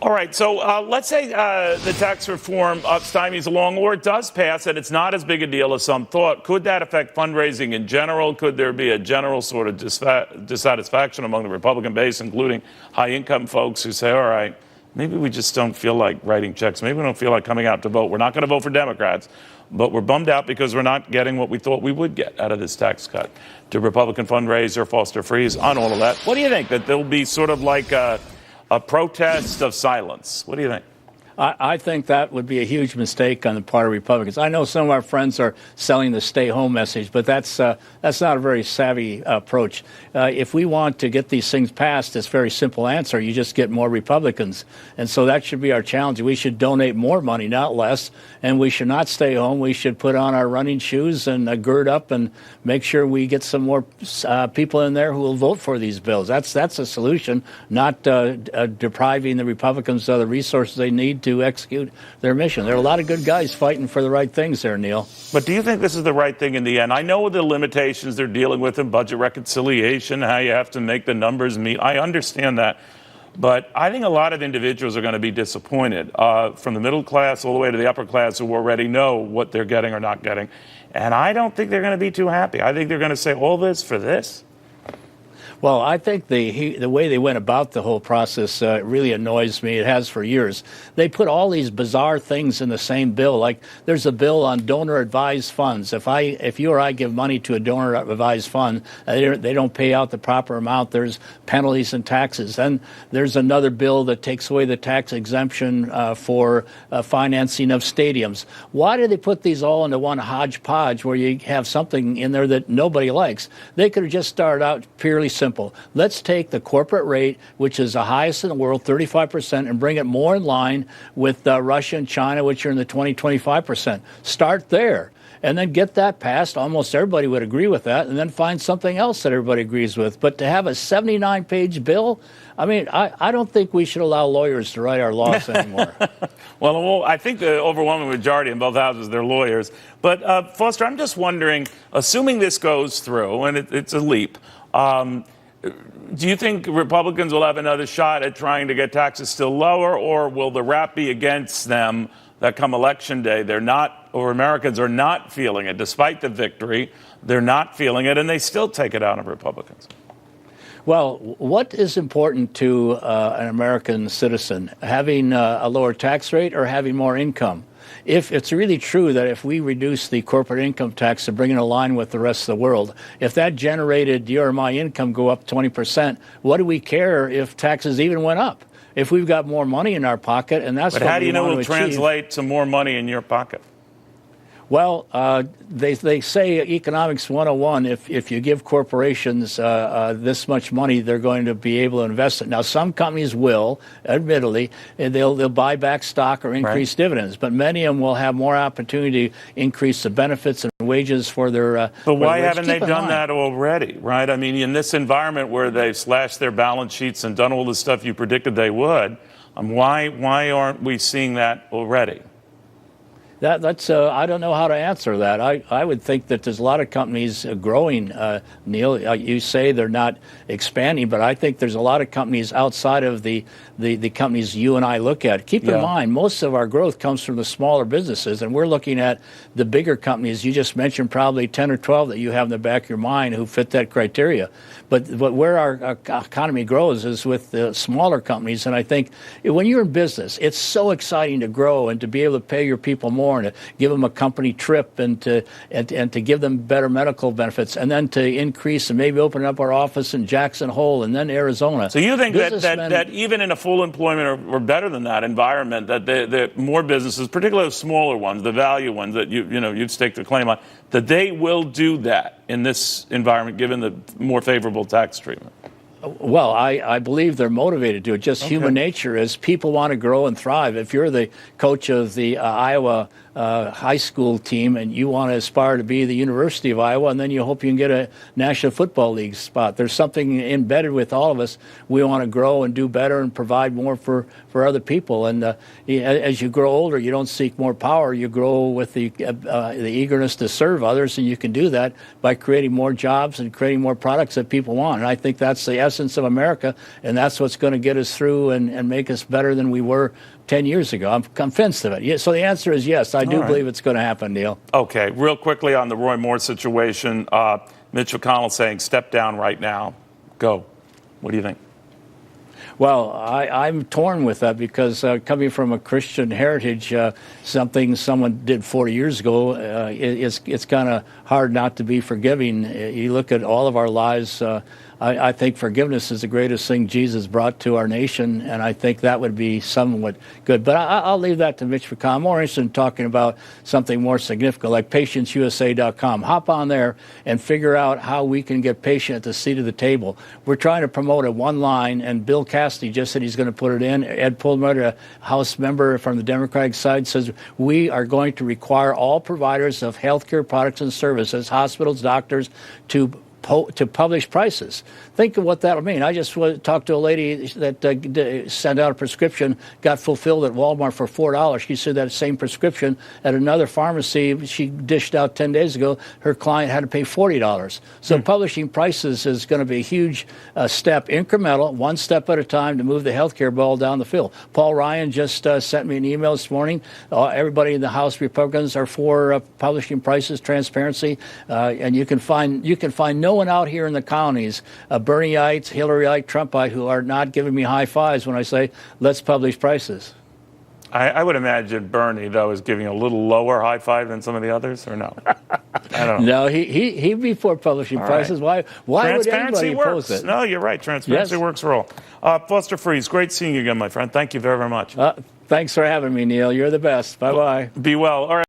All right, so let's say the tax reform stymies along, or it does pass, and it's not as big a deal as some thought. Could that affect fundraising in general? Could there be a general sort of dissatisfaction among the Republican base, including high-income folks who say, all right, maybe we just don't feel like writing checks. Maybe we don't feel like coming out to vote. We're not going to vote for Democrats, but we're bummed out because we're not getting what we thought we would get out of this tax cut. Do Republican fundraiser foster freeze on all of that? What do you think? That there'll be sort of like a protest of silence? What do you think? I think that would be a huge mistake on the part of Republicans. I know some of our friends are selling the stay-home message, but that's not a very savvy approach. If we want to get these things passed, it's a very simple answer. You just get more Republicans. And so that should be our challenge. We should donate more money, not less, and we should not stay home. We should put on our running shoes and gird up and make sure we get some more people in there who will vote for these bills. That's a solution, not depriving the Republicans of the resources they need to execute their mission. There are a lot of good guys fighting for the right things there, Neil. But do you think this is the right thing in the end? I know the limitations they're dealing with in budget reconciliation, how you have to make the numbers meet. I understand that. But I think a lot of individuals are going to be disappointed, from the middle class all the way to the upper class, who already know what they're getting or not getting. And I don't think they're going to be too happy. I think they're going to say, all this for this? Well, I think the way they went about the whole process really annoys me. It has for years. They put all these bizarre things in the same bill. Like there's a bill on donor-advised funds. If you or I give money to a donor-advised fund, they don't pay out the proper amount. There's penalties and taxes. Then there's another bill that takes away the tax exemption for financing of stadiums. Why do they put these all into one hodgepodge where you have something in there that nobody likes? They could have just started out purely simple. Let's take the corporate rate, which is the highest in the world, 35%, and bring it more in line with Russia and China, which are in the 20-25%. Start there. And then get that passed. Almost everybody would agree with that, and then find something else that everybody agrees with. But to have a 79-page bill, I mean, I don't think we should allow lawyers to write our laws anymore. Well, I think the overwhelming majority in both houses, they're lawyers. But, Foster, I'm just wondering, assuming this goes through, and it's a leap, do you think Republicans will have another shot at trying to get taxes still lower, or will the rap be against them that come election day, they're not, or Americans are not feeling it, despite the victory, they're not feeling it, and they still take it out of Republicans? Well, what is important to an American citizen, having a lower tax rate or having more income? If it's really true that if we reduce the corporate income tax to bring it in line with the rest of the world, if that generated your or my income go up 20%, what do we care if taxes even went up? If we've got more money in our pocket, and that's what we want to achieve. But how do you know it'll translate to more money in your pocket? Well, they say Economics 101, if you give corporations this much money, they're going to be able to invest it. Now, some companies will, admittedly, and they'll buy back stock or increase dividends, but many of them will have more opportunity to increase the benefits and wages for their But why haven't they done that already, right? I mean, in this environment where they've slashed their balance sheets and done all the stuff you predicted they would, why aren't we seeing that already? That's I don't know how to answer that. I would think that there's a lot of companies growing, Neil. You say they're not expanding, but I think there's a lot of companies outside of the companies you and I look at. Keep in mind, most of our growth comes from the smaller businesses, and we're looking at the bigger companies. You just mentioned probably 10 or 12 that you have in the back of your mind who fit that criteria. But where our economy grows is with the smaller companies, and I think when you're in business, it's so exciting to grow and to be able to pay your people more and to give them a company trip and to give them better medical benefits, and then to increase and maybe open up our office in Jackson Hole and then Arizona. So you think that even in a full employment or better than that environment, that the more businesses, particularly the smaller ones, the value ones that you'd stake the claim on, that they will do that in this environment given the more favorable tax treatment? Well, I believe they're motivated to do it. Just human nature is people want to grow and thrive. If you're the coach of the Iowa high school team and you want to aspire to be the University of Iowa, and then you hope you can get a National Football League spot, there's something embedded with all of us. We want to grow and do better and provide more for other people. And as you grow older, you don't seek more power. You grow with the eagerness to serve others, and you can do that by creating more jobs and creating more products that people want. And I think that's the essence of America, and that's what's going to get us through and make us better than we were 10 years ago. I'm convinced of it. So the answer is yes. I do believe it's going to happen, Neil. Okay. Real quickly on the Roy Moore situation, Mitch McConnell saying step down right now. Go. What do you think? Well, I'm torn with that because coming from a Christian heritage, something someone did 40 years ago, it's kind of hard not to be forgiving. You look at all of our lives. I think forgiveness is the greatest thing Jesus brought to our nation, and I think that would be somewhat good. But I'll leave that to Mitch McConnell. I'm more interested in talking about something more significant, like PatientsUSA.com. Hop on there and figure out how we can get patient at the seat of the table. We're trying to promote a one line, and Bill Cassidy just said he's going to put it in. Ed Pullman, a House member from the Democratic side, says we are going to require all providers of health care products and services, hospitals, doctors, to publish prices. Think of what that'll mean. I just talked to a lady that sent out a prescription, got fulfilled at Walmart for $4. She said that same prescription at another pharmacy she dished out 10 days ago, her client had to pay $40. So publishing prices is going to be a huge step, incremental, one step at a time to move the healthcare ball down the field. Paul Ryan just sent me an email this morning. Everybody in the House Republicans are for publishing prices, transparency, and you can find no one out here in the counties, Bernieites, Hillaryite, Trumpite, who are not giving me high fives when I say, let's publish prices. I would imagine Bernie, though, is giving a little lower high five than some of the others, or no? I don't know. No, he'd be for publishing prices. Why would anybody oppose it? No, you're right. Transparency works for all. Foster Freeze, great seeing you again, my friend. Thank you very, very much. Thanks for having me, Neil. You're the best. Bye-bye. Be well. All right.